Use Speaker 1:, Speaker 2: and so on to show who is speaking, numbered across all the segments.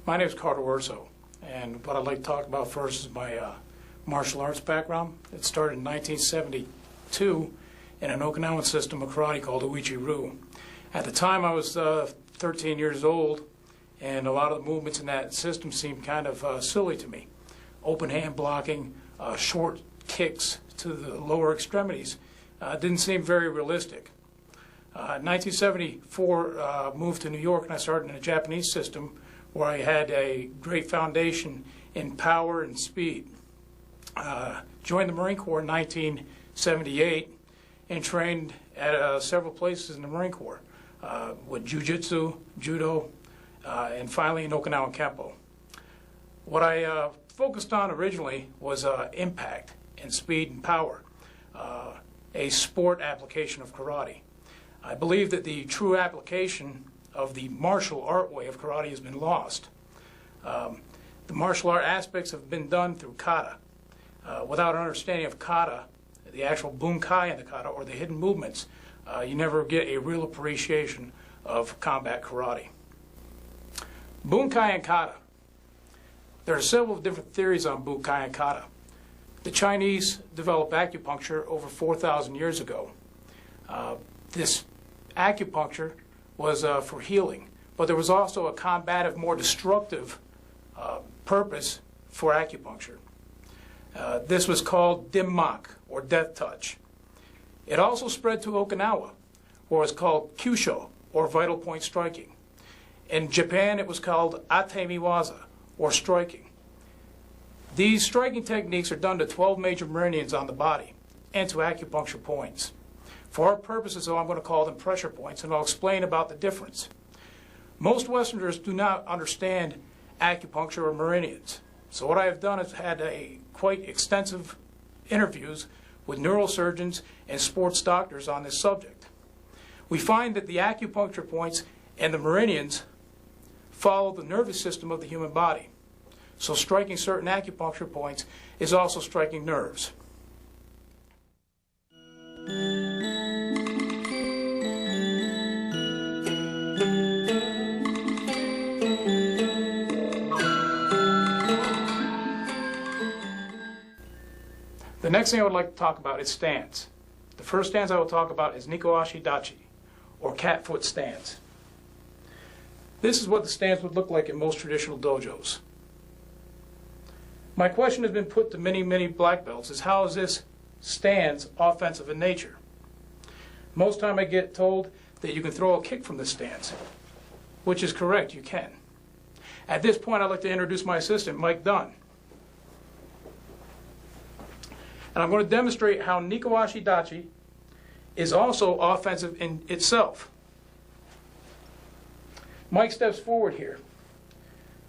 Speaker 1: My name is Cardo Urso, and what I'd like to talk about first is my martial arts background. It started in 1972 in an Okinawan system of karate called Uichi-ryu. At the time I was 13 years old, and a lot of the movements in that system seemed kind of silly to me. Open hand blocking, short kicks to the lower extremities didn't seem very realistic. In 1974, moved to New York, and I started in a Japanese system where I had a great foundation in power and speed. Joined the Marine Corps in 1978 and trained at several places in the Marine Corps with jujitsu, judo, and finally in Okinawan Kempo. What I focused on originally was impact and speed and power, a sport application of karate. I believe that the true application of the martial art way of karate has been lost. The martial art aspects have been done through kata. Without an understanding of kata, the actual bunkai in the kata, or the hidden movements, you never get a real appreciation of combat karate. Bunkai and kata. There are several different theories on bunkai and kata. The Chinese developed acupuncture over 4,000 years ago. This acupuncture was for healing, but there was also a combative, more destructive purpose for acupuncture. This was called dim-mak, or death touch. It also spread to Okinawa, where it was called kyusho, or vital point striking. In Japan, it was called atemiwaza, or striking. These striking techniques are done to 12 major meridians on the body and to acupuncture points. For our purposes, though, I'm going to call them pressure points, and I'll explain about the difference. Most Westerners do not understand acupuncture or meridians. So what I have done is had quite extensive interviews with neurosurgeons and sports doctors on this subject. We find that the acupuncture points and the meridians follow the nervous system of the human body. So striking certain acupuncture points is also striking nerves. The next thing I would like to talk about is stance. The first stance I will talk about is Nikoashi Dachi, or cat foot stance. This is what the stance would look like in most traditional dojos. My question has been put to many, many black belts is, how is this stance offensive in nature? Most time I get told that you can throw a kick from this stance, which is correct, you can. At this point, I'd like to introduce my assistant, Mike Dunn. And I'm going to demonstrate how Nikoashi Dachi is also offensive in itself. Mike steps forward here.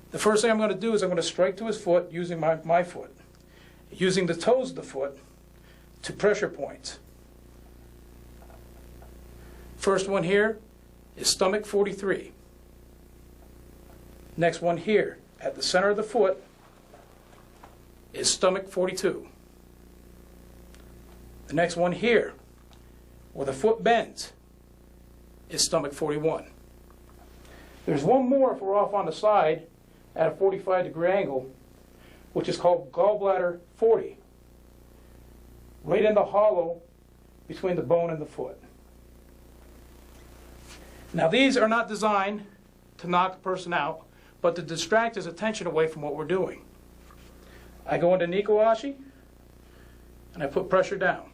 Speaker 1: The first thing I'm going to do is I'm going to strike to his foot using my foot, using the toes of the foot to pressure points. First one here is stomach 43. Next one here at the center of the foot is stomach 42. The next one here, where the foot bends, is stomach 41. There's one more if we're off on the side at a 45-degree angle, which is called gallbladder 40, right in the hollow between the bone and the foot. Now these are not designed to knock a person out, but to distract his attention away from what we're doing. I go into Nikoashi, and I put pressure down.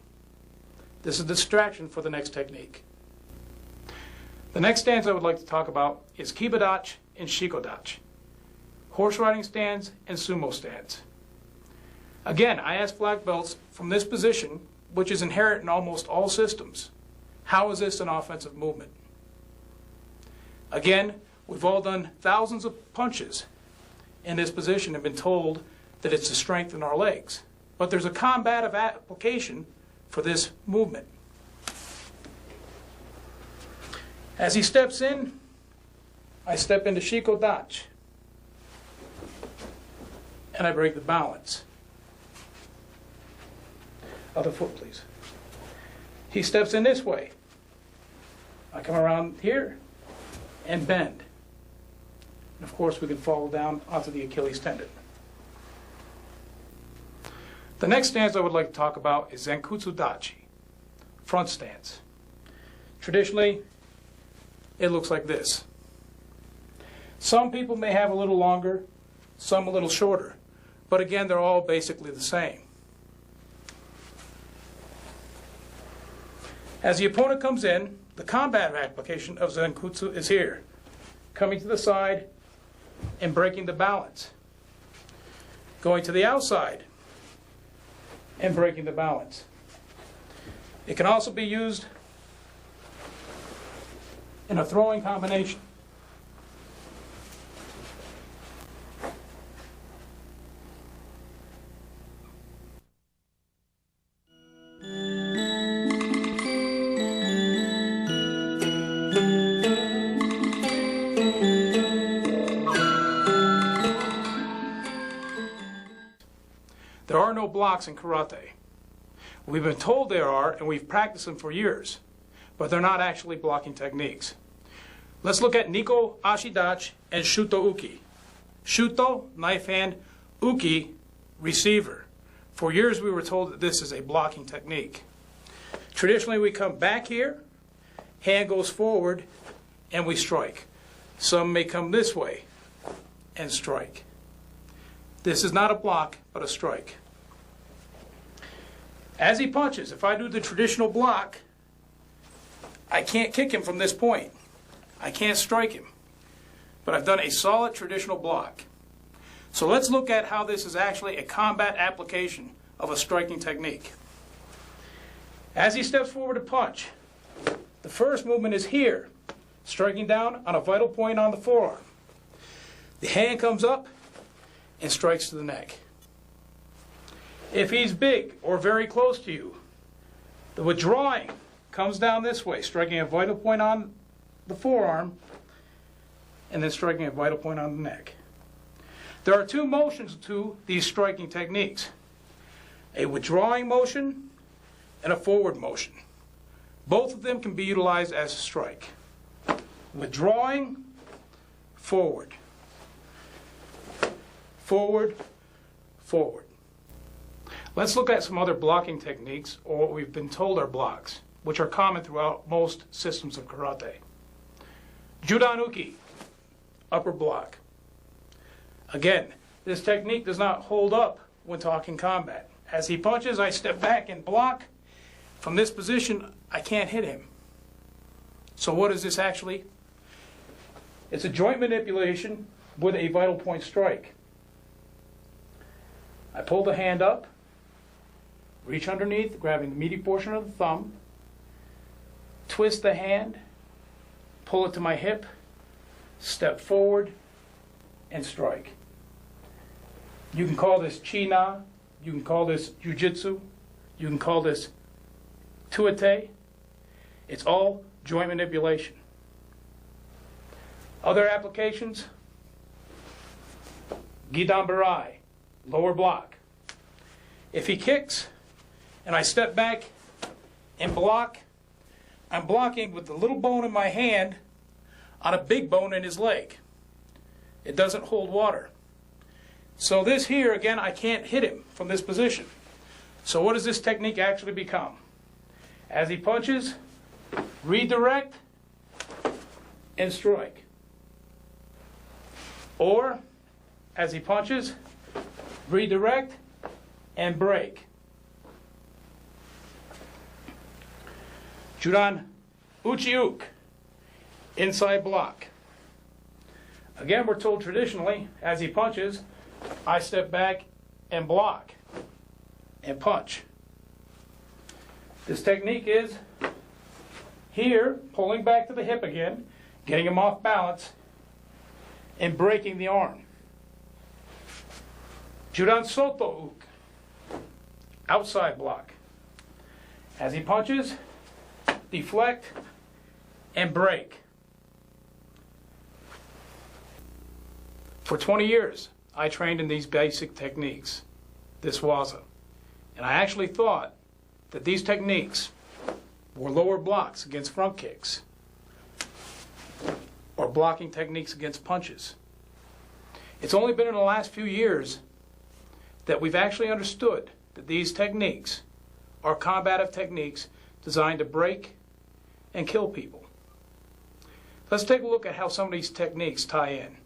Speaker 1: This is a distraction for the next technique. The next stance I would like to talk about is Kibadachi and Shikodachi, horse riding stance and sumo stance. Again, I ask black belts from this position, which is inherent in almost all systems, how is this an offensive movement? Again, we've all done thousands of punches in this position and been told that it's to strengthen our legs. But there's a combative application for this movement. As he steps in, I step into Shikodachi, and I break the balance. Other foot, please. He steps in this way. I come around here and bend. And of course, we can fall down onto the Achilles tendon. The next stance I would like to talk about is Zenkutsu Dachi, front stance. Traditionally, it looks like this. Some people may have a little longer, some a little shorter, but again, they're all basically the same. As the opponent comes in, the combat application of Zenkutsu is here, coming to the side and breaking the balance, going to the outside and breaking the balance. It can also be used in a throwing combination. There are no blocks in karate. We've been told there are, and we've practiced them for years, but they're not actually blocking techniques. Let's look at Niko Ashidachi and Shuto Uki. Shuto, knife hand, Uki, receiver. For years we were told that this is a blocking technique. Traditionally we come back here, hand goes forward, and we strike. Some may come this way and strike. This is not a block, but a strike. As he punches, if I do the traditional block, I can't kick him from this point. I can't strike him. But I've done a solid traditional block. So let's look at how this is actually a combat application of a striking technique. As he steps forward to punch, the first movement is here, striking down on a vital point on the forearm. The hand comes up and strikes to the neck. If he's big or very close to you, the withdrawing comes down this way, striking a vital point on the forearm and then striking a vital point on the neck. There are two motions to these striking techniques: a withdrawing motion and a forward motion. Both of them can be utilized as a strike. Withdrawing, forward. Forward, forward. Let's look at some other blocking techniques, or what we've been told are blocks, which are common throughout most systems of karate. Judan-uki, upper block. Again, this technique does not hold up when talking combat. As he punches, I step back and block. From this position, I can't hit him. So what is this actually? It's a joint manipulation with a vital point strike. I pull the hand up, reach underneath, grabbing the meaty portion of the thumb, twist the hand, pull it to my hip, step forward, and strike. You can call this chi-na, you can call this jujitsu, you can call this tuite. It's all joint manipulation. Other applications: gidan-barai, lower block. If he kicks and I step back and block, I'm blocking with the little bone in my hand on a big bone in his leg. It doesn't hold water. So this here, again, I can't hit him from this position. So what does this technique actually become? As he punches, redirect and strike. Or, as he punches, redirect and break. Judan Uchi-uke, inside block. Again, we're told traditionally, as he punches, I step back and block and punch. This technique is here, pulling back to the hip again, getting him off balance, and breaking the arm. Judan Soto-uke, outside block. As he punches, deflect and break. For 20 years, I trained in these basic techniques, this waza. And I actually thought that these techniques were lower blocks against front kicks or blocking techniques against punches. It's only been in the last few years that we've actually understood that these techniques are combative techniques designed to break and kill people. Let's take a look at how some of these techniques tie in.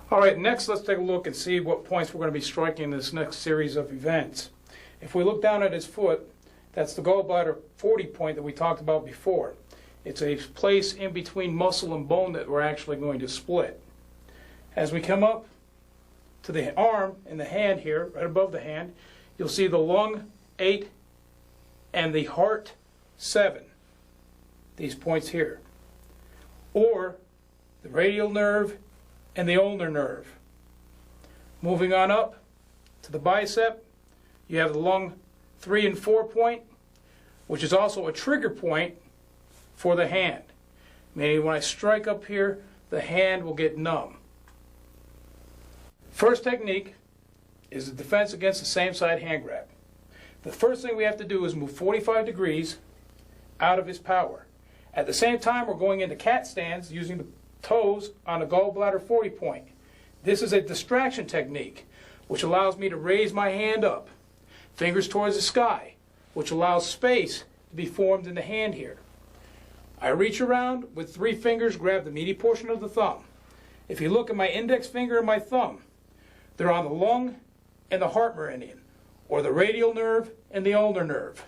Speaker 1: All right, next let's take a look and see what points we're going to be striking in this next series of events. If we look down at his foot, that's the gallbladder 40 point that we talked about before. It's a place in between muscle and bone that we're actually going to split. As we come up to the arm and the hand here, right above the hand, you'll see the lung 8 and the heart 7. These points here. Or the radial nerve and the ulnar nerve. Moving on up to the bicep, you have the lung 3 and 4 point, which is also a trigger point for the hand. Meaning when I strike up here, the hand will get numb. First technique is the defense against the same side hand grab. The first thing we have to do is move 45 degrees out of his power. At the same time, we're going into cat stands using the toes on the gallbladder 40 point. This is a distraction technique, which allows me to raise my hand up, fingers towards the sky, which allows space to be formed in the hand here. I reach around with 3 fingers, grab the meaty portion of the thumb. If you look at my index finger and my thumb, they're on the lung and the heart meridian, or the radial nerve and the ulnar nerve.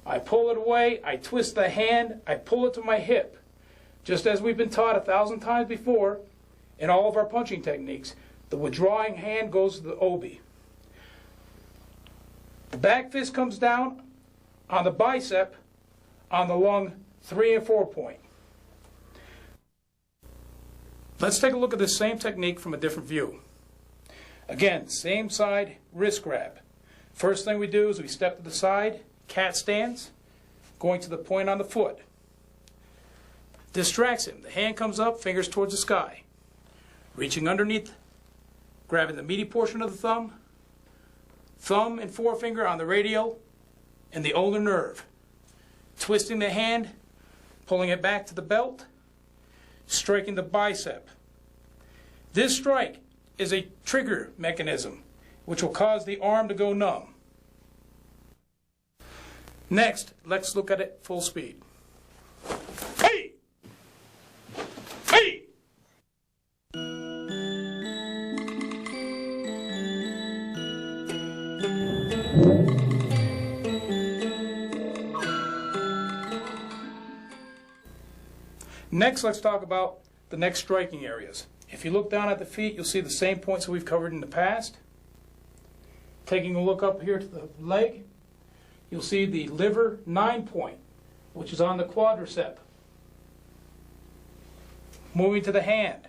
Speaker 1: I pull it away, I twist the hand, I pull it to my hip. Just as we've been taught 1,000 times before in all of our punching techniques, the withdrawing hand goes to the obi. The back fist comes down on the bicep on the lung 3 and 4 point. Let's take a look at this same technique from a different view. Again, same side wrist grab. First thing we do is we step to the side, cat stance, going to the point on the foot. Distracts him. The hand comes up, fingers towards the sky. Reaching underneath, grabbing the meaty portion of the thumb, thumb and forefinger on the radial and the ulnar nerve. Twisting the hand, pulling it back to the belt, striking the bicep. This strike is a trigger mechanism which will cause the arm to go numb. Next, let's look at it full speed. Hey! Hey! Next, let's talk about the next striking areas. If you look down at the feet, you'll see the same points that we've covered in the past. Taking a look up here to the leg, you'll see the liver 9 point, which is on the quadricep. Moving to the hand,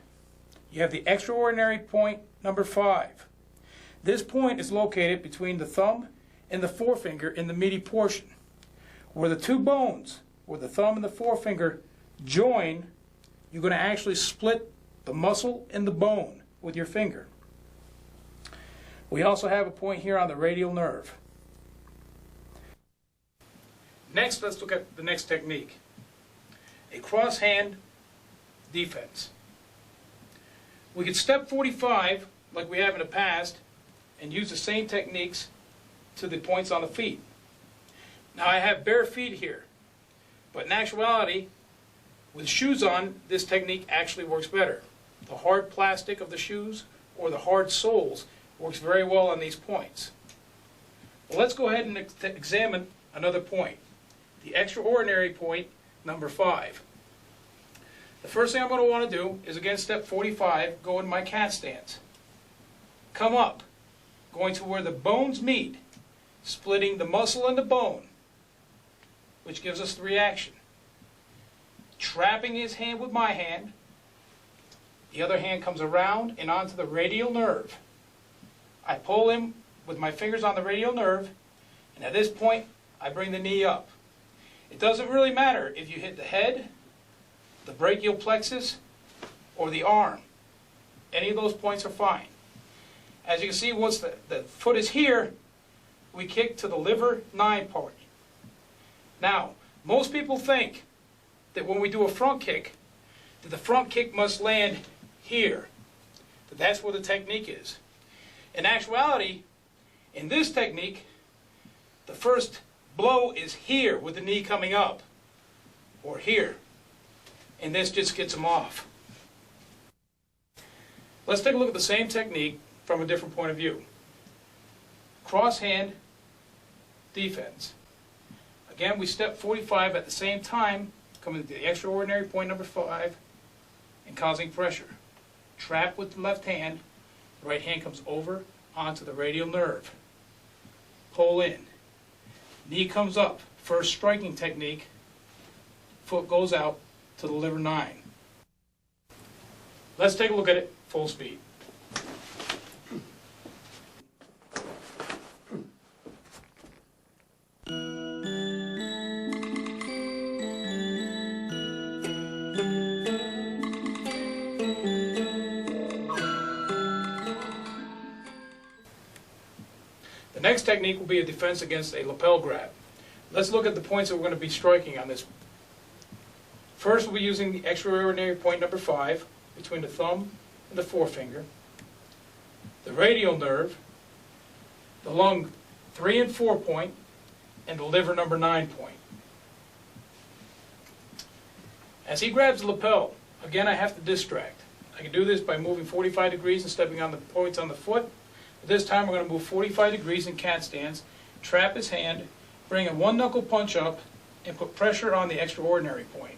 Speaker 1: you have the extraordinary point number 5. This point is located between the thumb and the forefinger in the meaty portion. Where the two bones, where the thumb and the forefinger join, you're going to actually split the muscle and the bone with your finger. We also have a point here on the radial nerve. Next, let's look at the next technique. A cross-hand defense. We could step 45, like we have in the past, and use the same techniques to the points on the feet. Now I have bare feet here, but in actuality, with shoes on, this technique actually works better. The hard plastic of the shoes or the hard soles works very well on these points. Well, let's go ahead and examine another point. The extraordinary point, number 5. The first thing I'm going to want to do is, again, step 45, go in my cat stance. Come up, going to where the bones meet, splitting the muscle and the bone, which gives us the reaction. Trapping his hand with my hand, the other hand comes around and onto the radial nerve. I pull him with my fingers on the radial nerve, and at this point, I bring the knee up. It doesn't really matter if you hit the head, the brachial plexus, or the arm. Any of those points are fine. As you can see, once the foot is here, we kick to the liver 9 point. Now, most people think that when we do a front kick, that the front kick must land here. That that's where the technique is. In actuality, in this technique, the first blow is here with the knee coming up, or here. And this just gets them off. Let's take a look at the same technique from a different point of view. Cross hand defense. Again, we step 45 at the same time, coming to the extraordinary point number 5 and causing pressure. Trap with the left hand, the right hand comes over onto the radial nerve. Pull in. Knee comes up. First striking technique. Foot goes out to the liver 9. Let's take a look at it full speed. The next technique will be a defense against a lapel grab. Let's look at the points that we're going to be striking on this. First, we'll be using the extraordinary point number 5 between the thumb and the forefinger, the radial nerve, the lung 3 and 4 point, and the liver number 9 point. As he grabs the lapel, again I have to distract. I can do this by moving 45 degrees and stepping on the points on the foot. But this time we're going to move 45 degrees in cat stance, trap his hand, bring a 1 knuckle punch up, and put pressure on the extraordinary point.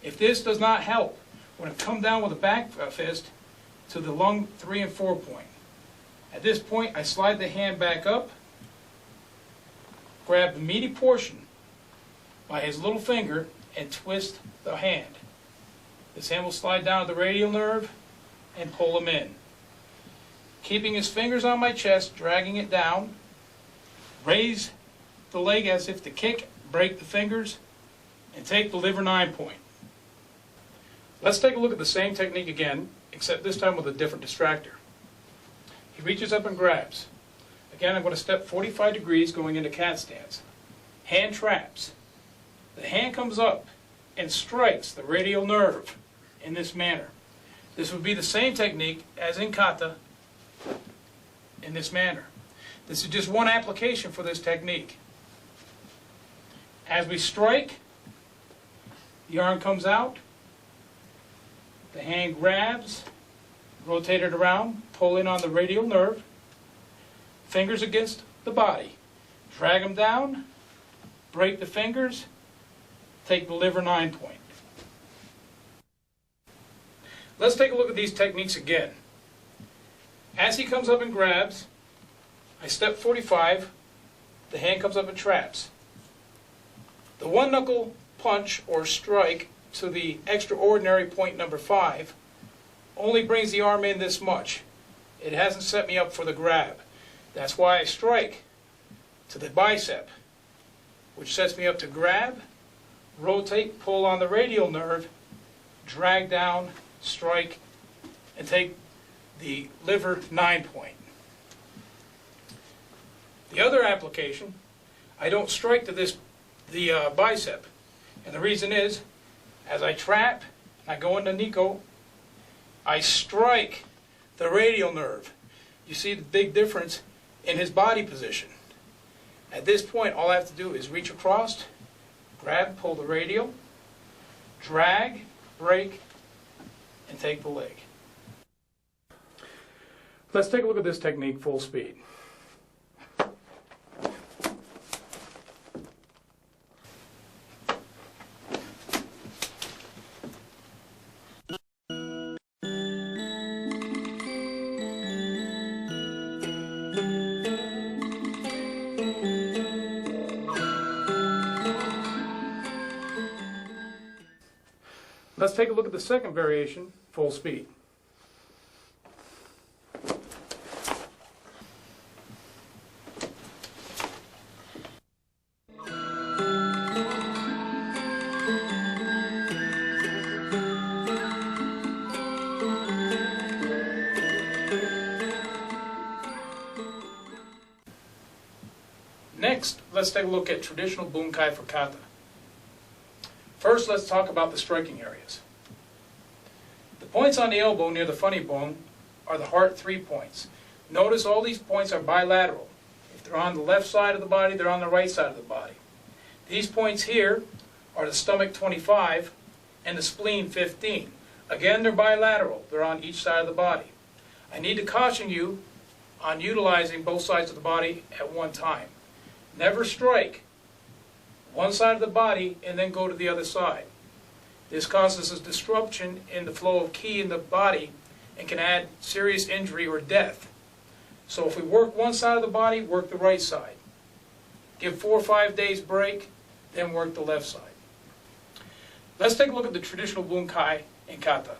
Speaker 1: If this does not help, we're going to come down with a back fist to the lung 3 and 4 point. At this point, I slide the hand back up, grab the meaty portion by his little finger, and twist the hand. This hand will slide down to the radial nerve and pull him in. Keeping his fingers on my chest, dragging it down, raise the leg as if to kick, break the fingers, and take the liver 9 point. Let's take a look at the same technique again, except this time with a different distractor. He reaches up and grabs. Again, I'm going to step 45 degrees going into cat stance. Hand traps. The hand comes up and strikes the radial nerve in this manner. This would be the same technique as in kata in this manner. This is just one application for this technique. As we strike, the arm comes out, the hand grabs, rotate it around, pull in on the radial nerve, fingers against the body, drag them down, break the fingers, take the liver 9 point. Let's take a look at these techniques again. As he comes up and grabs, I step 45, the hand comes up and traps. The 1 knuckle punch or strike to the extraordinary point number 5 only brings the arm in this much. It hasn't set me up for the grab. That's why I strike to the bicep, which sets me up to grab, rotate, pull on the radial nerve, drag down, strike, and take the liver 9 point. The other application, I don't strike to the bicep, and the reason is, as I trap, I go into Nico, I strike the radial nerve. You see the big difference in his body position. At this point, all I have to do is reach across, grab, pull the radial, drag, break, and take the leg. Let's take a look at this technique full speed. Let's take a look at the second variation, full speed. Next, let's take a look at traditional bunkai for kata. First, let's talk about the striking areas. The points on the elbow near the funny bone are the heart 3 points. Notice all these points are bilateral. If they're on the left side of the body, they're on the right side of the body. These points here are the stomach 25 and the spleen 15. Again, they're bilateral. They're on each side of the body. I need to caution you on utilizing both sides of the body at one time. Never strike one side of the body and then go to the other side. This causes a disruption in the flow of ki in the body and can add serious injury or death. So if we work one side of the body, work the right side. Give 4 or 5 days break, then work the left side. Let's take a look at the traditional bunkai in kata.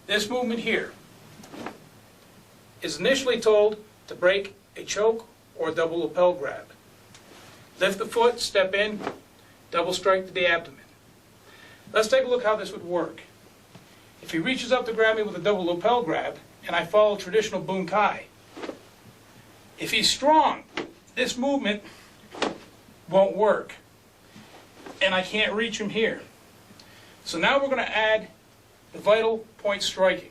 Speaker 1: This movement here is initially told to break a choke or a double lapel grab. Lift the foot, step in, double strike to the abdomen. Let's take a look how this would work. If he reaches up to grab me with a double lapel grab, and I follow traditional bunkai, if he's strong, this movement won't work, and I can't reach him here. So now we're going to add the vital point striking.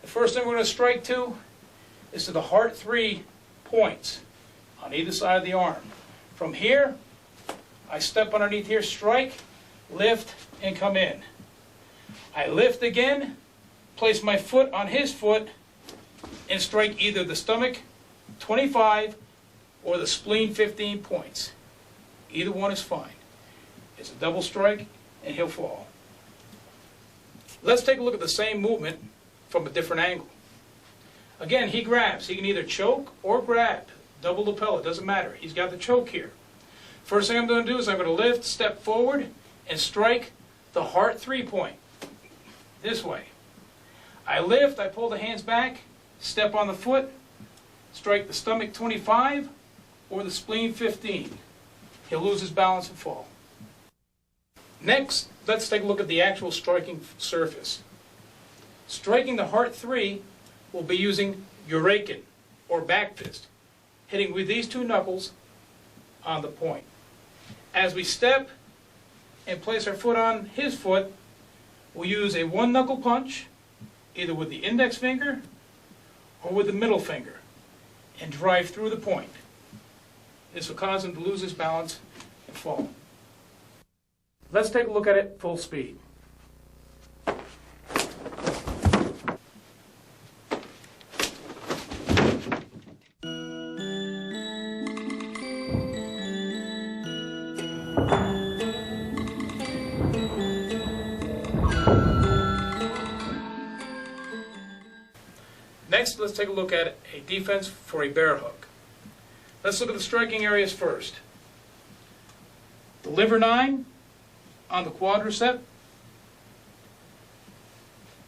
Speaker 1: The first thing we're going to strike to is to the heart 3 points on either side of the arm. From here, I step underneath here, strike, lift, and come in. I lift again, place my foot on his foot, and strike either the stomach 25 or the spleen 15 points. Either one is fine. It's a double strike, and he'll fall. Let's take a look at the same movement from a different angle. Again, he grabs. He can either choke or grab. Double lapel, it doesn't matter. He's got the choke here. First thing I'm going to do is I'm going to lift, step forward, and strike the heart 3 point. This way. I lift, I pull the hands back, step on the foot, strike the stomach 25 or the spleen 15. He'll lose his balance and fall. Next, let's take a look at the actual striking surface. Striking the heart 3 will be using uraken or back fist, hitting with these 2 knuckles on the point. As we step and place our foot on his foot, we'll use a 1 knuckle punch, either with the index finger or with the middle finger, and drive through the point. This will cause him to lose his balance and fall. Let's take a look at it full speed. Next, let's take a look at a defense for a bear hug. Let's look at the striking areas first. The liver 9 on the quadricep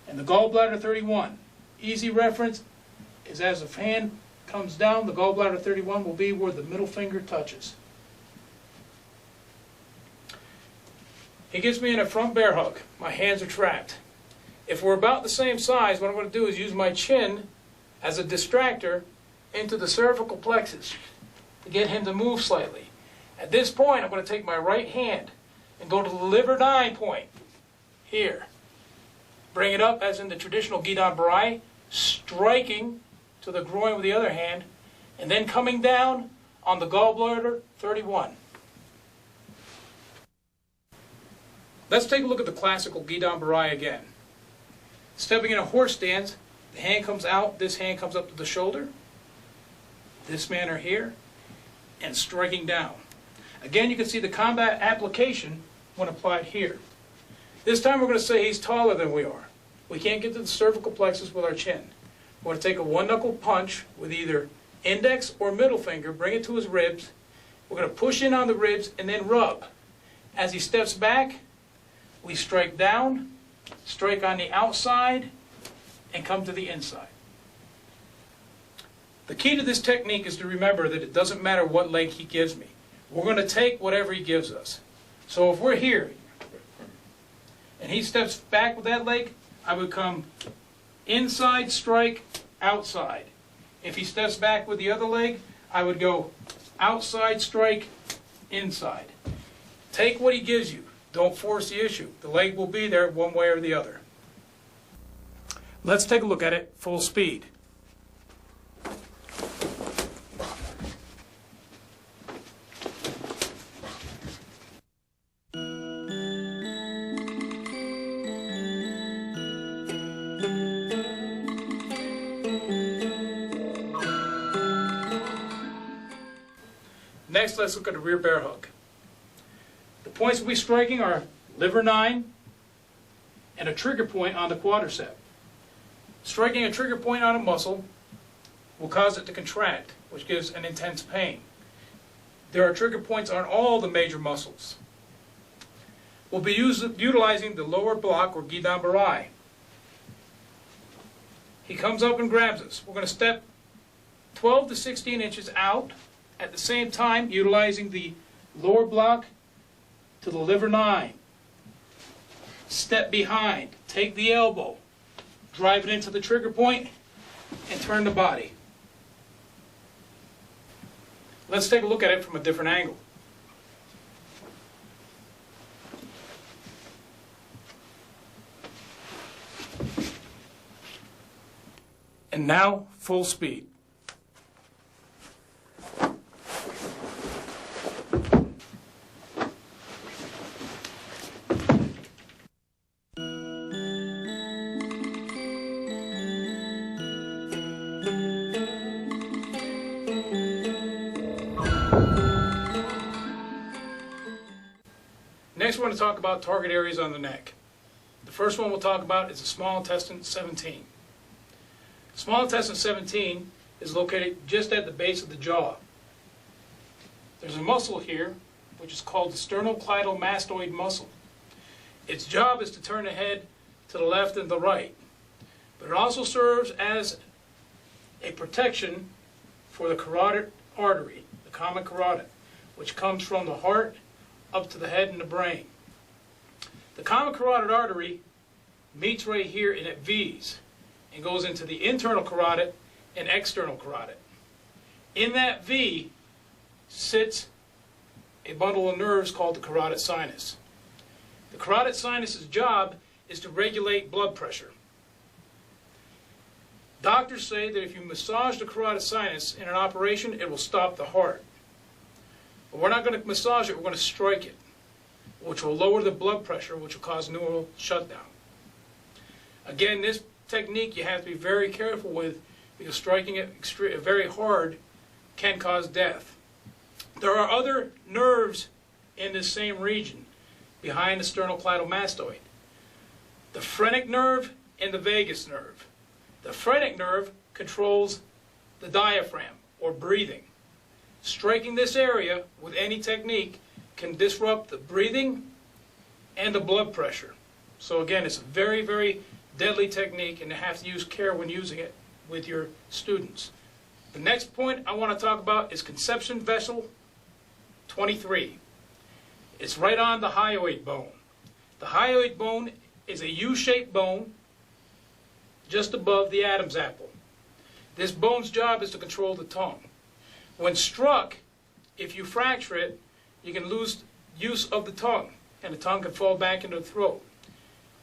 Speaker 1: and the gallbladder 31. Easy reference is as the hand comes down, the gallbladder 31 will be where the middle finger touches. He gets me in a front bear hug. My hands are trapped. If we're about the same size, what I'm going to do is use my chin as a distractor into the cervical plexus to get him to move slightly. At this point, I'm going to take my right hand and go to the liver 9 point here. Bring it up as in the traditional Gidan Barai, striking to the groin with the other hand, and then coming down on the gallbladder 31. Let's take a look at the classical Gidan Barai again. Stepping in a horse stance, the hand comes out, this hand comes up to the shoulder, this manner here, and striking down. Again, you can see the combat application when applied here. This time we're going to say he's taller than we are. We can't get to the cervical plexus with our chin. We're going to take a 1 knuckle punch with either index or middle finger, bring it to his ribs. We're going to push in on the ribs and then rub. As he steps back, we strike down, strike on the outside, and come to the inside. The key to this technique is to remember that it doesn't matter what leg he gives me. We're going to take whatever he gives us. So if we're here, and he steps back with that leg, I would come inside, strike, outside. If he steps back with the other leg, I would go outside strike, inside. Take what he gives you. Don't force the issue. The leg will be there one way or the other. Let's take a look at it full speed. Next, let's look at a rear bear hug. The points we'll be striking are liver 9 and a trigger point on the quadricep. Striking a trigger point on a muscle will cause it to contract, which gives an intense pain. There are trigger points on all the major muscles. We'll be utilizing the lower block or gidan barai. He comes up and grabs us. We're going to step 12 to 16 inches out, at the same time utilizing the lower block to the liver 9. Step behind, take the elbow, drive it into the trigger point, and turn the body. Let's take a look at it from a different angle. And now, full speed. Next, we're going to talk about target areas on the neck. The first one we'll talk about is the small intestine 17. Small intestine 17 is located just at the base of the jaw. There's a muscle here, which is called the sternocleidomastoid muscle. Its job is to turn the head to the left and the right, but it also serves as a protection for the carotid artery, the common carotid, which comes from the heart up to the head and the brain. The common carotid artery meets right here and it V's and goes into the internal carotid and external carotid. In that V sits a bundle of nerves called the carotid sinus. The carotid sinus's job is to regulate blood pressure. Doctors say that if you massage the carotid sinus in an operation, it will stop the heart. But we're not going to massage it, we're going to strike it, which will lower the blood pressure, which will cause neural shutdown. Again, this technique you have to be very careful with because striking it very hard can cause death. There are other nerves in this same region behind the sternocleidomastoid. The phrenic nerve and the vagus nerve. The phrenic nerve controls the diaphragm, or breathing. Striking this area with any technique can disrupt the breathing and the blood pressure. So again, it's a very, very deadly technique, and you have to use care when using it with your students. The next point I want to talk about is conception vessel 23. It's right on the hyoid bone. The hyoid bone is a U-shaped bone just above the Adam's apple. This bone's job is to control the tongue. When struck, if you fracture it, you can lose use of the tongue, and the tongue can fall back into the throat.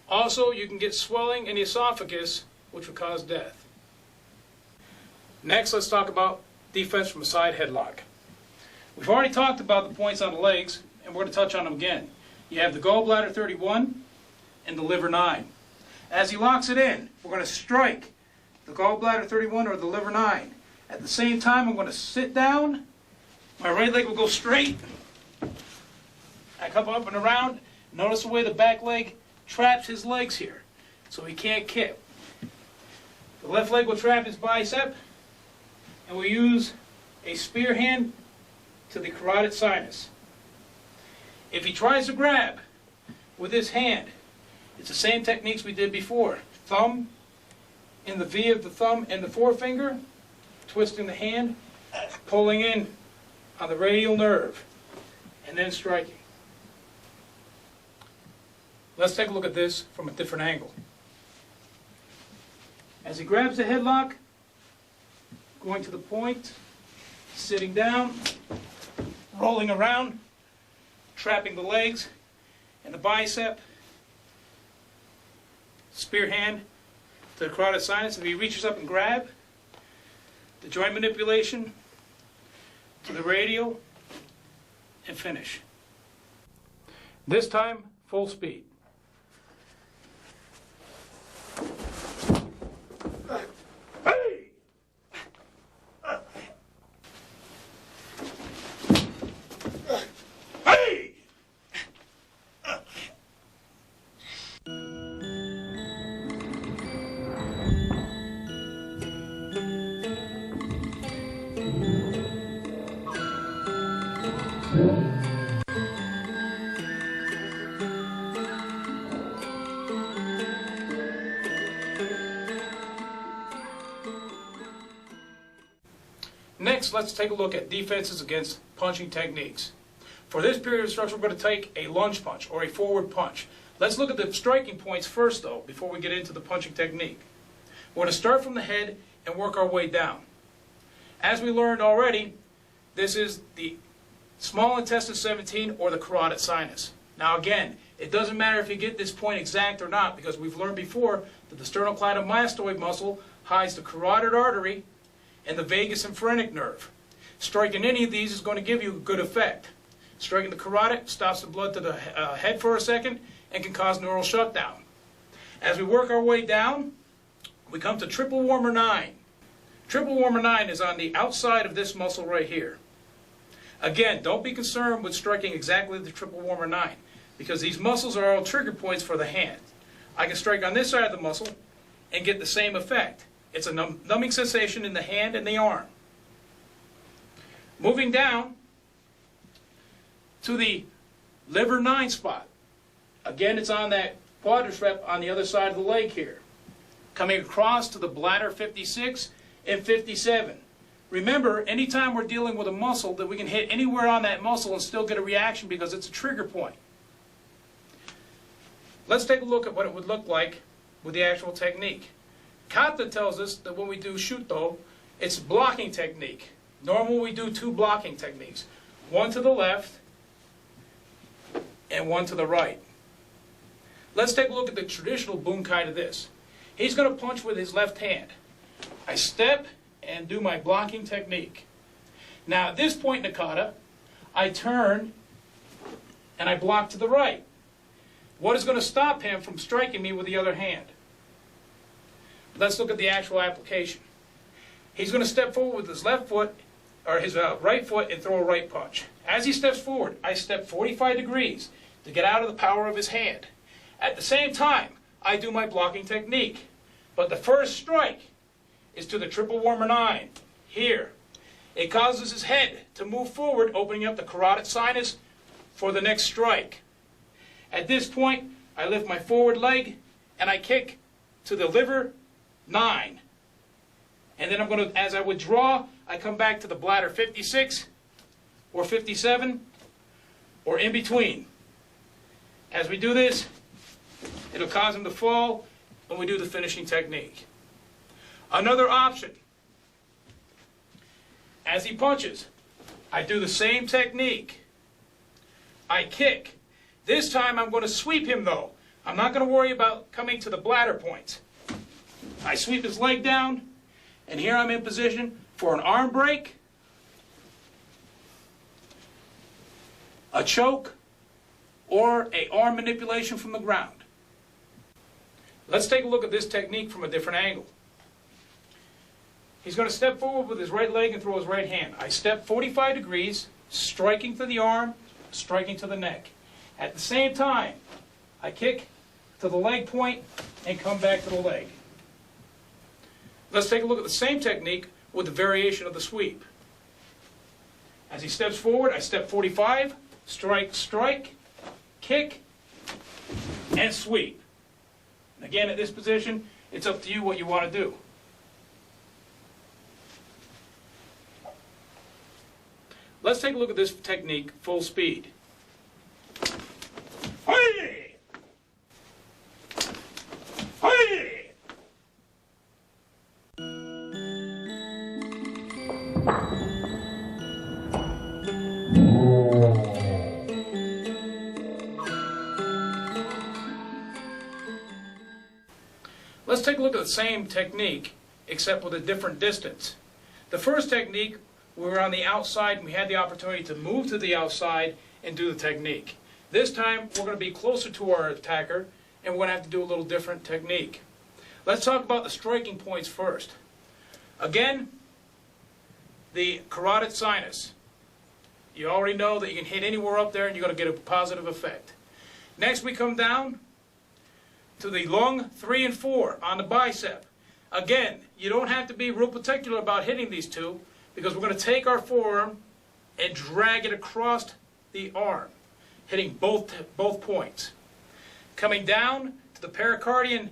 Speaker 1: Also, you can get swelling in the esophagus, which will cause death. Next, let's talk about defense from a side headlock. We've already talked about the points on the legs, and we're going to touch on them again. You have the gallbladder 31 and the liver 9. As he locks it in, we're going to strike the gallbladder 31 or the liver 9. At the same time, I'm going to sit down. My right leg will go straight. I come up and around. Notice the way the back leg traps his legs here, so he can't kick. The left leg will trap his bicep, and we'll use a spear hand to the carotid sinus. If he tries to grab with his hand, it's the same techniques we did before. Thumb in the V of the thumb and the forefinger, twisting the hand, pulling in on the radial nerve, and then striking. Let's take a look at this from a different angle. As he grabs the headlock, going to the point, sitting down, rolling around, trapping the legs and the bicep, spear hand to the carotid sinus. If he reaches up and grab, the joint manipulation to the radial, and finish. This time, full speed. Next, let's take a look at defenses against punching techniques. For this period of instruction, we're going to take a lunge punch or a forward punch. Let's look at the striking points first, though, before we get into the punching technique. We're going to start from the head and work our way down. As we learned already, this is the small intestine 17 or the carotid sinus. Now again, it doesn't matter if you get this point exact or not, because we've learned before that the sternocleidomastoid muscle hides the carotid artery and the vagus and phrenic nerve. Striking any of these is going to give you a good effect. Striking the carotid stops the blood to the head for a second and can cause neural shutdown. As we work our way down, we come to triple warmer 9. Triple warmer 9 is on the outside of this muscle right here. Again, don't be concerned with striking exactly the triple warmer 9, because these muscles are all trigger points for the hand. I can strike on this side of the muscle and get the same effect. It's a numbing sensation in the hand and the arm. Moving down to the liver 9 spot. Again, it's on that quadricep on the other side of the leg here. Coming across to the bladder 56 and 57. Remember, anytime we're dealing with a muscle, that we can hit anywhere on that muscle and still get a reaction because it's a trigger point. Let's take a look at what it would look like with the actual technique. Kata tells us that when we do shuto, it's blocking technique. Normally we do 2 blocking techniques. One to the left and one to the right. Let's take a look at the traditional bunkai to this. He's going to punch with his left hand. I step and do my blocking technique. Now at this point in the kata, I turn and I block to the right. What is going to stop him from striking me with the other hand? Let's look at the actual application. He's going to step forward with his left foot, or his right foot, and throw a right punch. As he steps forward, I step 45 degrees to get out of the power of his hand. At the same time, I do my blocking technique. But the first strike is to the triple warmer 9, here. It causes his head to move forward, opening up the carotid sinus for the next strike. At this point, I lift my forward leg and I kick to the liver 9. And then I'm going to, as I withdraw, I come back to the bladder 56 or 57 or in between. As we do this, it'll cause him to fall when we do the finishing technique. Another option, as he punches, I do the same technique. I kick. This time I'm going to sweep him though. I'm not going to worry about coming to the bladder points. I sweep his leg down, and here I'm in position for an arm break, a choke, or an arm manipulation from the ground. Let's take a look at this technique from a different angle. He's going to step forward with his right leg and throw his right hand. I step 45 degrees, striking to the arm, striking to the neck. At the same time, I kick to the leg point and come back to the leg. Let's take a look at the same technique with the variation of the sweep. As he steps forward, I step 45, strike, strike, kick, and sweep. And again, at this position, it's up to you what you want to do. Let's take a look at this technique full speed. Hey! Hey! Let's take a look at the same technique, except with a different distance. The first technique, we were on the outside and we had the opportunity to move to the outside and do the technique. This time, we're going to be closer to our attacker, and we're going to have to do a little different technique. Let's talk about the striking points first. Again, the carotid sinus. You already know that you can hit anywhere up there and you're going to get a positive effect. Next, we come down to the lung 3 and 4 on the bicep. Again, you don't have to be real particular about hitting these two, because we're going to take our forearm and drag it across the arm, hitting both points. Coming down to the pericardium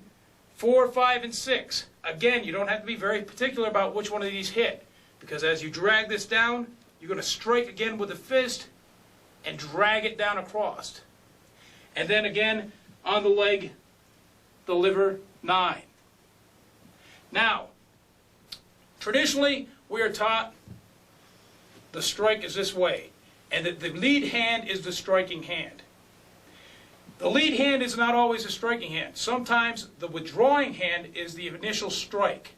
Speaker 1: 4, 5, and 6. Again, you don't have to be very particular about which one of these hit, because as you drag this down, you're going to strike again with the fist and drag it down across. And then again on the leg, the liver 9. Now, traditionally, we are taught the strike is this way, and that the lead hand is the striking hand. The lead hand is not always a striking hand. Sometimes the withdrawing hand is the initial strike,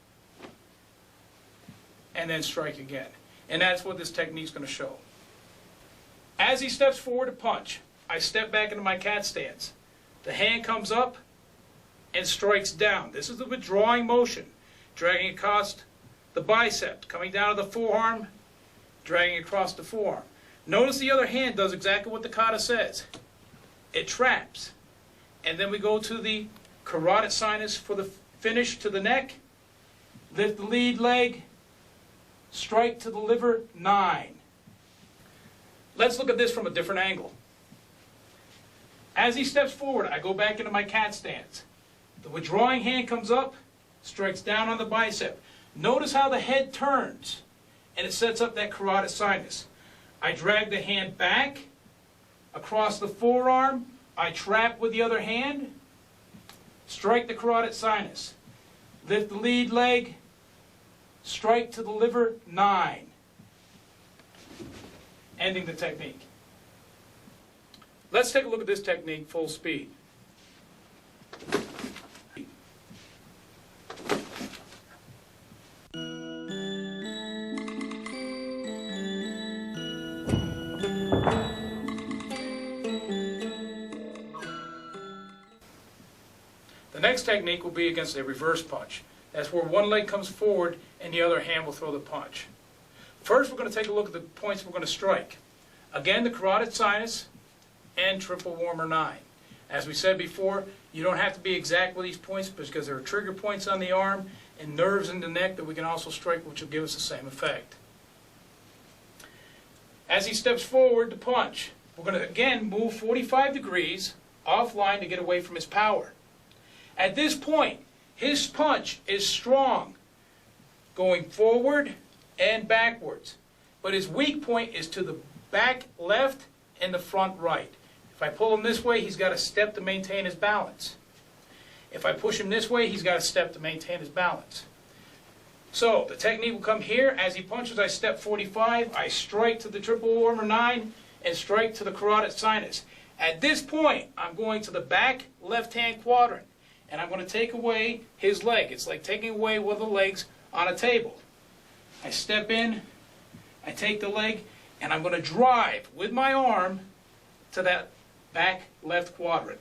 Speaker 1: and then strike again. And that's what this technique is going to show. As he steps forward to punch, I step back into my cat stance. The hand comes up and strikes down. This is the withdrawing motion, dragging across the bicep, coming down to the forearm, dragging across the forearm. Notice the other hand does exactly what the kata says. It traps. And then we go to the carotid sinus for the finish to the neck, lift the lead leg, strike to the liver 9. Let's look at this from a different angle. As he steps forward, I go back into my cat stance. The withdrawing hand comes up, strikes down on the bicep. Notice how the head turns, and it sets up that carotid sinus. I drag the hand back across the forearm. I trap with the other hand, strike the carotid sinus. Lift the lead leg, strike to the liver 9. Ending the technique. Let's take a look at this technique full speed. The next technique will be against a reverse punch. That's where one leg comes forward and the other hand will throw the punch. First, we're going to take a look at the points we're going to strike. Again, the carotid sinus and triple warmer 9. As we said before, you don't have to be exact with these points because there are trigger points on the arm and nerves in the neck that we can also strike, which will give us the same effect. As he steps forward to punch, we're going to again move 45 degrees offline to get away from his power. At this point, his punch is strong, going forward and backwards. But his weak point is to the back left and the front right. If I pull him this way, he's got to step to maintain his balance. If I push him this way, he's got to step to maintain his balance. So the technique will come here. As he punches, I step 45. I strike to the triple warmer 9 and strike to the carotid sinus. At this point, I'm going to the back left-hand quadrant, and I'm going to take away his leg. It's like taking away one of the legs on a table. I step in, I take the leg, and I'm going to drive with my arm to that back left quadrant.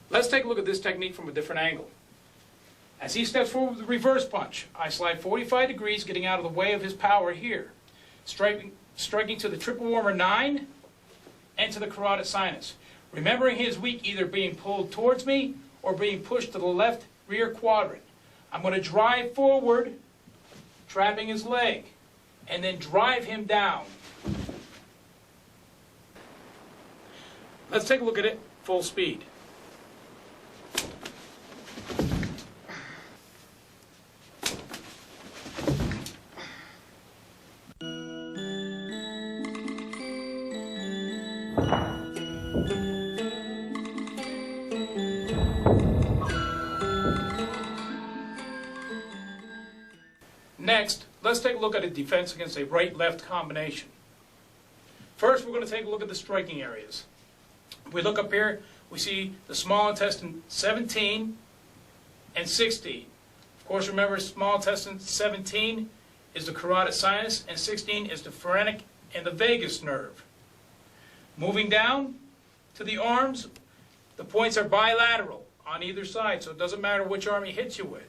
Speaker 1: Let's take a look at this technique from a different angle. As he steps forward with the reverse punch, I slide 45 degrees, getting out of the way of his power here, striking to the triple warmer 9 and to the carotid sinus. Remembering his weak either being pulled towards me or being pushed to the left rear quadrant. I'm going to drive forward, trapping his leg, and then drive him down. Let's take a look at it full speed. Next, let's take a look at a defense against a right-left combination. First, we're going to take a look at the striking areas. We look up here, we see the small intestine 17 and 16. Of course, remember, small intestine 17 is the carotid sinus, and 16 is the phrenic and the vagus nerve. Moving down to the arms, the points are bilateral on either side, so it doesn't matter which arm he hits you with.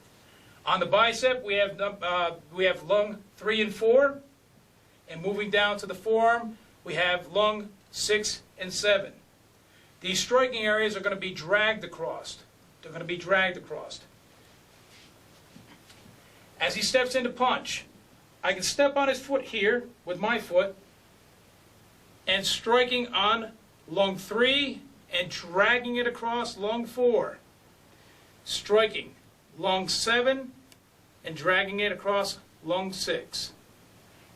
Speaker 1: On the bicep, we have lung 3 and 4, and moving down to the forearm, we have lung 6 and 7. These striking areas are going to be dragged across. They're going to be dragged across. As he steps into punch, I can step on his foot here with my foot and striking on lung 3 and dragging it across lung 4. Striking lung 7 and dragging it across lung 6.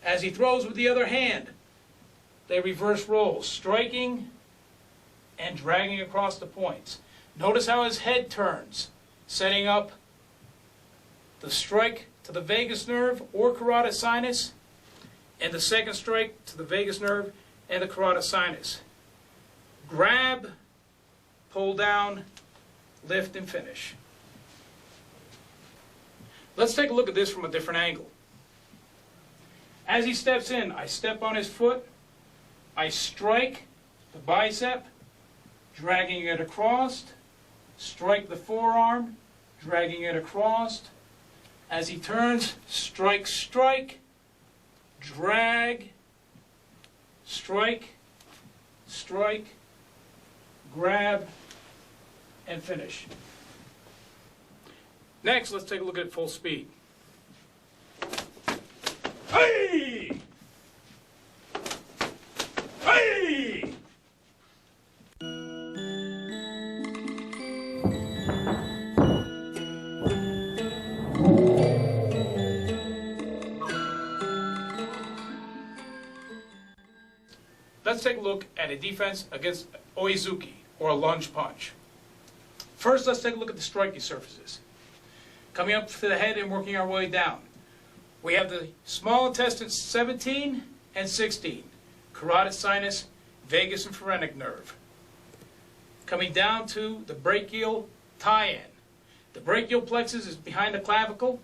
Speaker 1: As he throws with the other hand, they reverse roles, striking and dragging across the points. Notice how his head turns, setting up the strike to the vagus nerve or carotid sinus, and the second strike to the vagus nerve and the carotid sinus. Grab, pull down, lift, and finish. Let's take a look at this from a different angle. As he steps in, I step on his foot, I strike the bicep, dragging it across, strike the forearm, dragging it across. As he turns, strike, strike, drag, strike, strike, grab, and finish. Next, let's take a look at full speed. Hey! Hey! Let's take a look at a defense against oizuki, or a lunge punch. First, let's take a look at the striking surfaces. Coming up to the head and working our way down. We have the small intestines 17 and 16, carotid sinus, vagus and phrenic nerve. Coming down to the brachial tie-in. The brachial plexus is behind the clavicle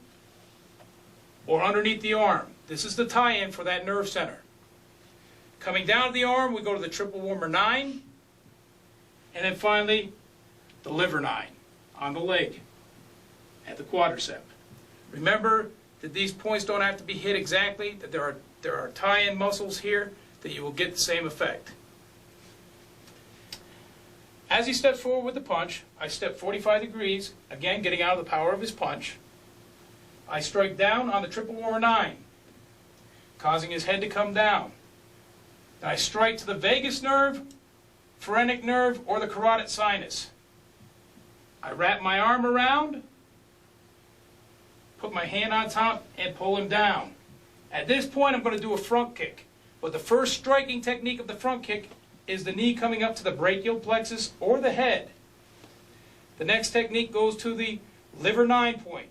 Speaker 1: or underneath the arm. This is the tie-in for that nerve center. Coming down to the arm, we go to the triple warmer 9, and then finally the liver 9 on the leg at the quadricep. Remember that these points don't have to be hit exactly, that there are tie-in muscles here that you will get the same effect. As he steps forward with the punch, I step 45 degrees, again getting out of the power of his punch. I strike down on the triple warmer 9, causing his head to come down. Then I strike to the vagus nerve, phrenic nerve, or the carotid sinus. I wrap my arm around, put my hand on top, and pull him down. At this point, I'm going to do a front kick. But the first striking technique of the front kick is the knee coming up to the brachial plexus or the head. The next technique goes to the liver 9 point.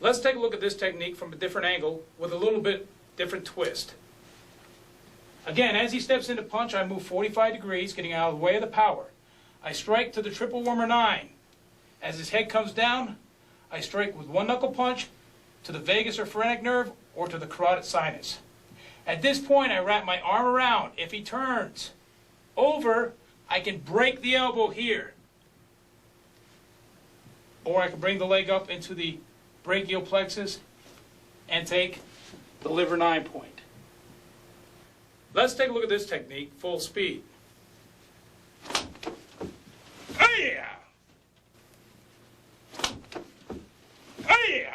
Speaker 1: Let's take a look at this technique from a different angle with a little bit different twist. Again, as he steps into punch, I move 45 degrees, getting out of the way of the power. I strike to the triple warmer 9. As his head comes down, I strike with one knuckle punch to the vagus or phrenic nerve or to the carotid sinus. At this point, I wrap my arm around. If he turns over, I can break the elbow here. Or I can bring the leg up into the brachial plexus and take the liver 9 point. Let's take a look at this technique, full speed. Hey-ya! Hey-ya!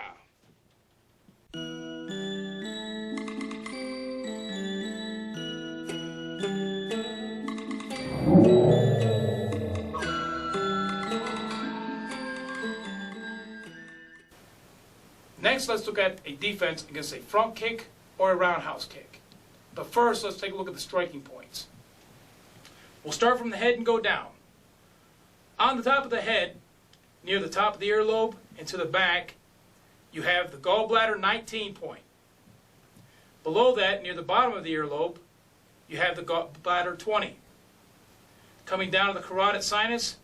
Speaker 1: Next, let's look at a defense against a front kick or a roundhouse kick. But first, let's take a look at the striking points. We'll start from the head and go down. On the top of the head, near the top of the earlobe and to the back, you have the gallbladder 19 point. Below that, near the bottom of the earlobe, you have the gallbladder 20. Coming down to the carotid sinus,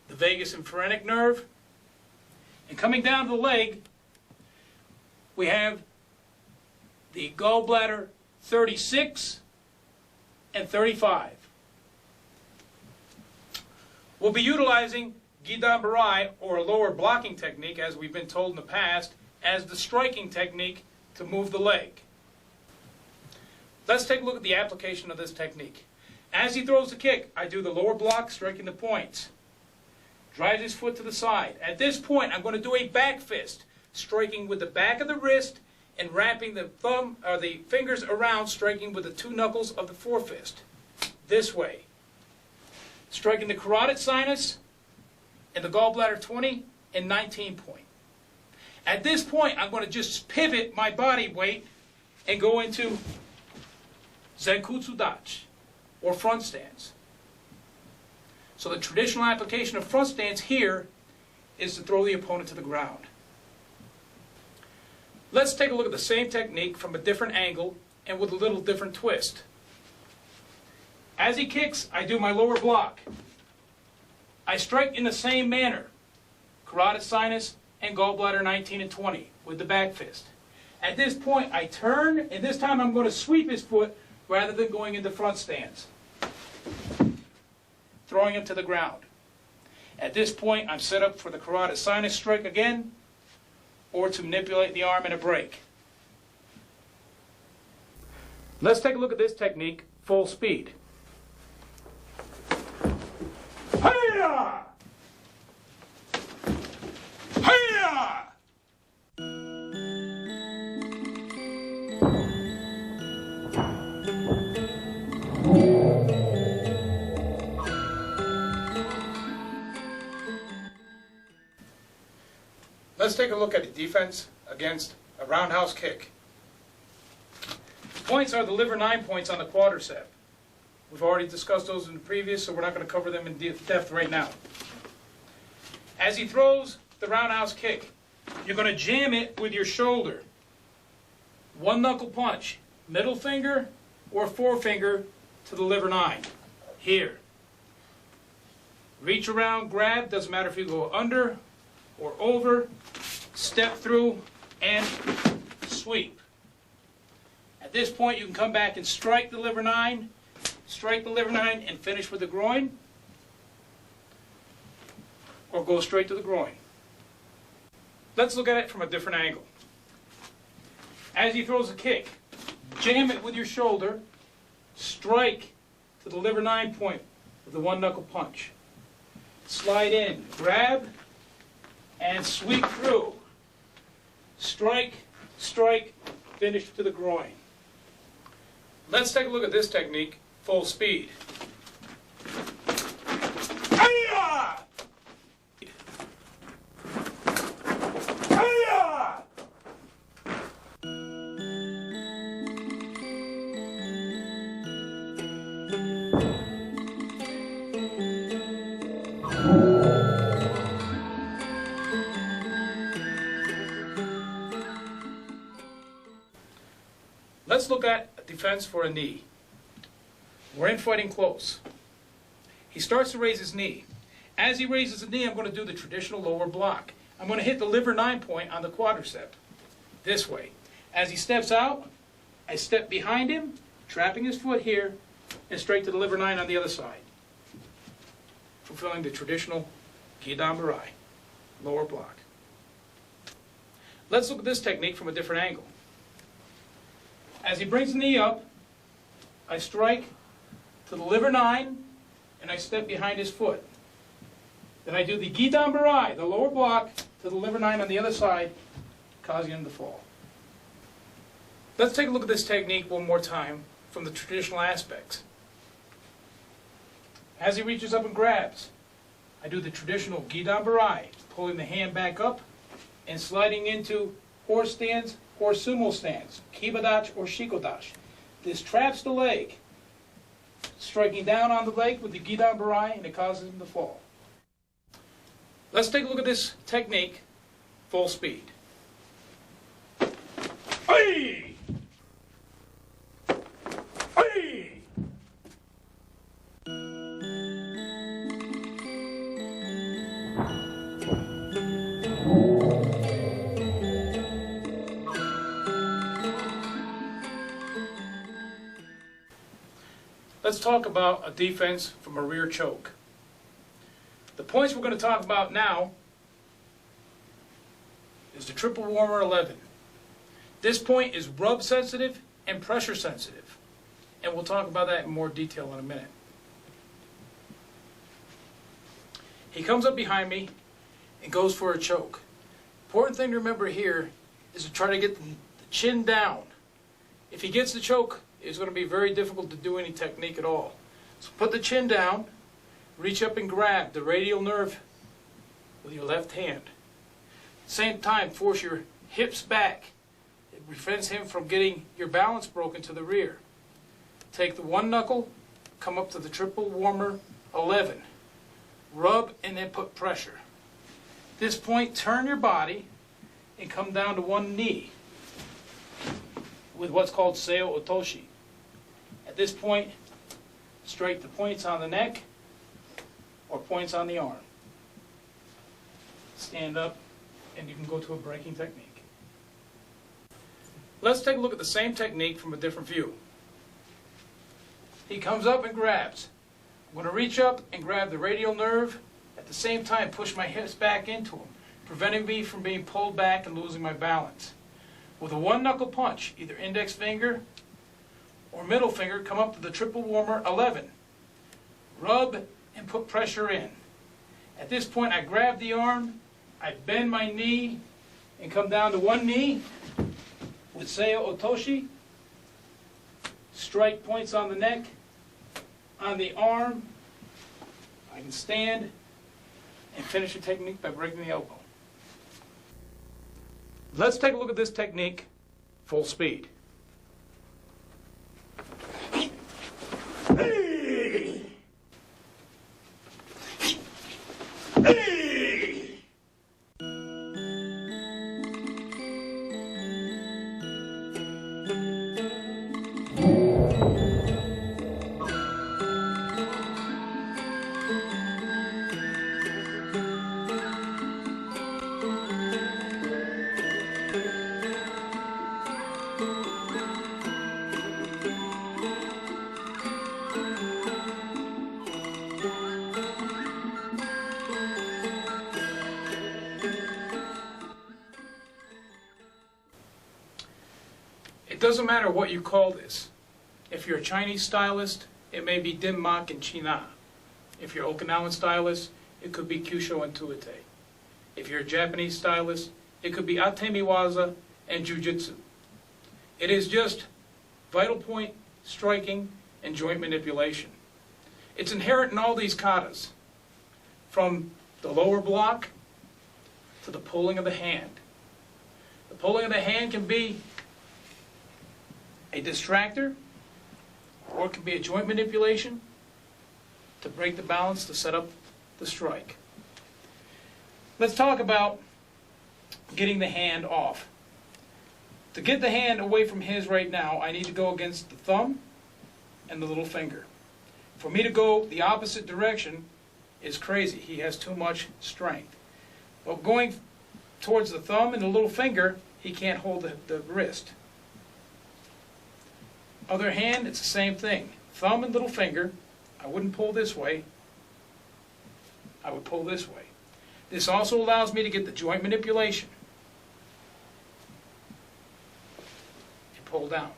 Speaker 1: the vagus and phrenic nerve. And coming down to the leg, we have the gallbladder 36 and 35. We'll be utilizing Gidan-Barai, or a lower blocking technique, as we've been told in the past, as the striking technique to move the leg. Let's take a look at the application of this technique. As he throws the kick, I do the lower block, striking the points. Drives his foot to the side. At this point, I'm going to do a back fist, striking with the back of the wrist and wrapping the thumb or the fingers around, striking with the two knuckles of the forefist. This way. Striking the carotid sinus and the gallbladder 20 and 19 point. At this point, I'm going to just pivot my body weight and go into Zenkutsu Dachi, or front stance. So the traditional application of front stance here is to throw the opponent to the ground. Let's take a look at the same technique from a different angle and with a little different twist. As he kicks, I do my lower block. I strike in the same manner, carotid sinus and gallbladder 19 and 20 with the back fist. At this point, I turn, and this time I'm going to sweep his foot rather than going into front stance, throwing him to the ground. At this point, I'm set up for the carotid sinus strike again, or to manipulate the arm in a break. Let's take a look at this technique, full speed. Hi-ya! Hi-ya! Let's take a look at the defense against a roundhouse kick. Points are the liver 9 points on the quadricep. We've already discussed those in the previous, so we're not going to cover them in depth right now. As he throws the roundhouse kick, you're going to jam it with your shoulder. One knuckle punch, middle finger or forefinger to the liver 9. Here. Reach around, grab, doesn't matter if you go under or over, step through, and sweep. At this point, you can come back and strike the liver 9, and finish with the groin, or go straight to the groin. Let's look at it from a different angle. As he throws a kick, jam it with your shoulder, strike to the liver 9 point with the one knuckle punch. Slide in, grab, and sweep through. Strike, strike, finish to the groin. Let's take a look at this technique, full speed. Hi-ya! Hi-ya! Let's look at a defense for a knee. We're in fighting close. He starts to raise his knee. As he raises the knee, I'm going to do the traditional lower block. I'm going to hit the liver 9 point on the quadricep, this way. As he steps out, I step behind him, trapping his foot here, and straight to the liver 9 on the other side, fulfilling the traditional Gidan-Barai, lower block. Let's look at this technique from a different angle. As he brings the knee up, I strike to the liver 9, and I step behind his foot. Then I do the Gidan-Barai, the lower block, to the liver 9 on the other side, causing him to fall. Let's take a look at this technique one more time from the traditional aspects. As he reaches up and grabs, I do the traditional Gidan-Barai, pulling the hand back up and sliding into horse stance or sumo stance, kibadachi or shikodachi. This traps the leg, striking down on the leg with the Gidan-Barai, and it causes him to fall. Let's take a look at this technique, full speed. Hey! Hey! talk about a defense from a rear choke. The points we're going to talk about now is the triple warmer 11. This point is rub sensitive and pressure sensitive, and we'll talk about that in more detail in a minute. He comes up behind me and goes for a choke. Important thing to remember here is to try to get the chin down. If he gets the choke, it's going to be very difficult to do any technique at all. So put the chin down, reach up and grab the radial nerve with your left hand. Same time, force your hips back. It prevents him from getting your balance broken to the rear. Take the one knuckle, come up to the triple warmer 11. Rub and then put pressure. At this point, turn your body and come down to one knee with what's called Seo Otoshi. At this point, strike the points on the neck or points on the arm. Stand up and you can go to a breaking technique. Let's take a look at the same technique from a different view. He comes up and grabs. I'm going to reach up and grab the radial nerve. At the same time, push my hips back into him, preventing me from being pulled back and losing my balance. With a one knuckle punch, either index finger or middle finger, come up to the triple warmer 11. Rub and put pressure in. At this point, I grab the arm, I bend my knee, and come down to one knee with Seo Otoshi. Strike points on the neck, on the arm. I can stand and finish the technique by breaking the elbow. Let's take a look at this technique full speed. Hey! Hey! It doesn't matter what you call this. If you're a Chinese stylist, it may be dim-mak and china. If you're Okinawan stylist, it could be kyusho and tuite. If you're a Japanese stylist, it could be atemiwaza and jujitsu. It is just vital point striking and joint manipulation. It's inherent in all these katas, from the lower block to the pulling of the hand. The pulling of the hand can be a distractor, or it can be a joint manipulation to break the balance to set up the strike. Let's talk about getting the hand off. To get the hand away from his right now, I need to go against the thumb and the little finger. For me to go the opposite direction is crazy. He has too much strength. But going towards the thumb and the little finger, he can't hold the wrist. Other hand, it's the same thing. Thumb and little finger, I wouldn't pull this way. I would pull this way. This also allows me to get the joint manipulation. And pull down.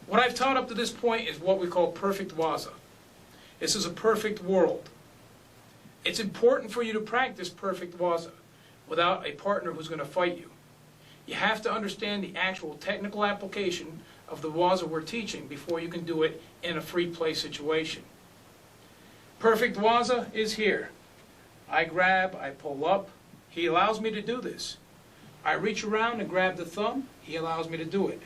Speaker 1: What I've taught up to this point is what we call perfect waza. This is a perfect world. It's important for you to practice perfect waza without a partner who's going to fight you. You have to understand the actual technical application of the waza we're teaching before you can do it in a free play situation. Perfect waza is here. I grab, I pull up. He allows me to do this. I reach around and grab the thumb. He allows me to do it.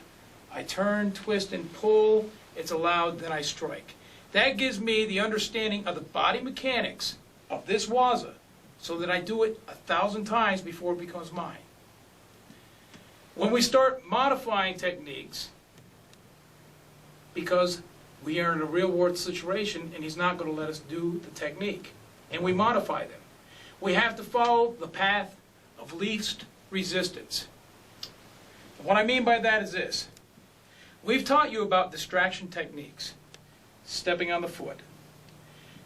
Speaker 1: I turn, twist, and pull. It's allowed, then I strike. That gives me the understanding of the body mechanics of this waza so that I do it 1,000 times before it becomes mine. When we start modifying techniques, because we are in a real world situation and he's not going to let us do the technique, and we modify them, we have to follow the path of least resistance. And what I mean by that is this. We've taught you about distraction techniques. stepping on the foot.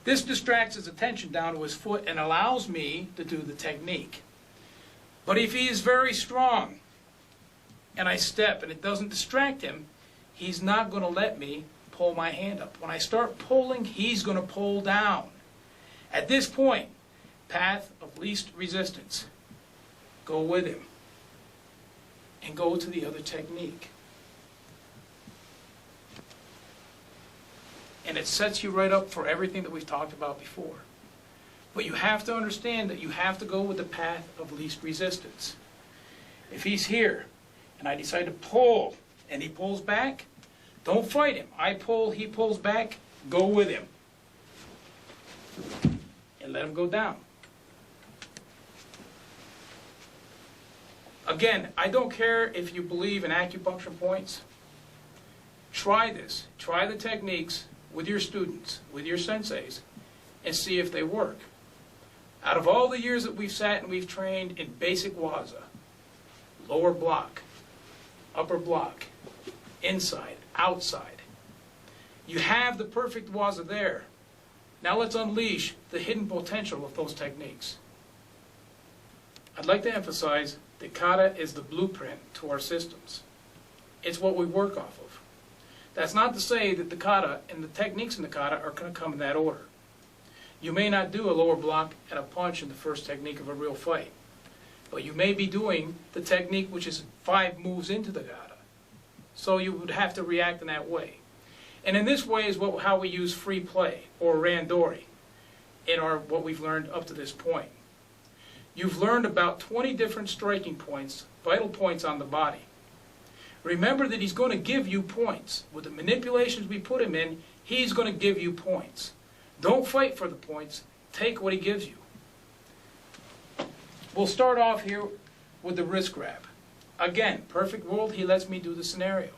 Speaker 1: This distracts his attention down to his foot and allows me to do the technique. But if he is very strong and I step and it doesn't distract him, he's not going to let me pull my hand up. When I start pulling, he's going to pull down. At this point, path of least resistance. Go with him and go to the other technique. And it sets you right up for everything that we've talked about before. But you have to understand that you have to go with the path of least resistance. If he's here, and I decide to pull, and he pulls back, don't fight him. I pull, he pulls back, go with him. And let him go down. Again, I don't care if you believe in acupuncture points. Try this. Try the techniques with your students, with your senseis, and see if they work. Out of all the years that we've sat and we've trained in basic waza, lower block, upper block, inside, outside, you have the perfect waza there. Now let's unleash the hidden potential of those techniques. I'd like to emphasize that kata is the blueprint to our systems. It's what we work off of. That's not to say that the kata and the techniques in the kata are going to come in that order. You may not do a lower block and a punch in the first technique of a real fight, but you may be doing the technique which is 5 moves into the kata. So you would have to react in that way. And in this way is how we use free play, or randori, in what we've learned up to this point. You've learned about 20 different striking points, vital points on the body. Remember that he's going to give you points. With the manipulations we put him in, he's going to give you points. Don't fight for the points. Take what he gives you. We'll start off here with the wrist grab. Again, perfect world, he lets me do the scenario.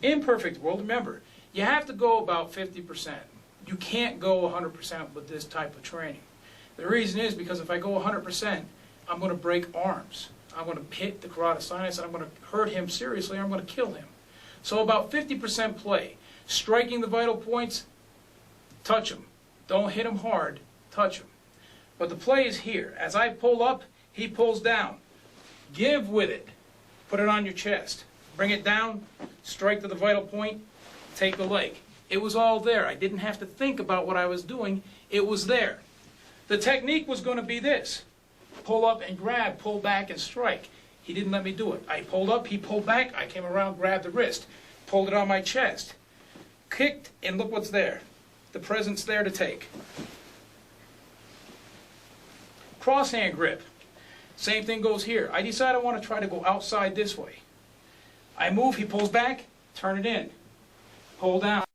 Speaker 1: Imperfect world, remember, you have to go about 50%. You can't go 100% with this type of training. The reason is because if I go 100%, I'm going to break arms. I'm going to hit the carotid sinus, and I'm going to hurt him seriously, or I'm going to kill him. So about 50% play. Striking the vital points, touch him. Don't hit him hard, touch him. But the play is here. As I pull up, he pulls down. Give with it. Put it on your chest. Bring it down, strike to the vital point, take the leg. It was all there. I didn't have to think about what I was doing. It was there. The technique was going to be this. Pull up and grab, pull back and strike. He didn't let me do it. I pulled up, he pulled back, I came around, grabbed the wrist, pulled it on my chest, kicked, and look what's there. The present's there to take. Cross hand grip. Same thing goes here. I decide I want to try to go outside this way. I move, he pulls back, turn it in. Pull down.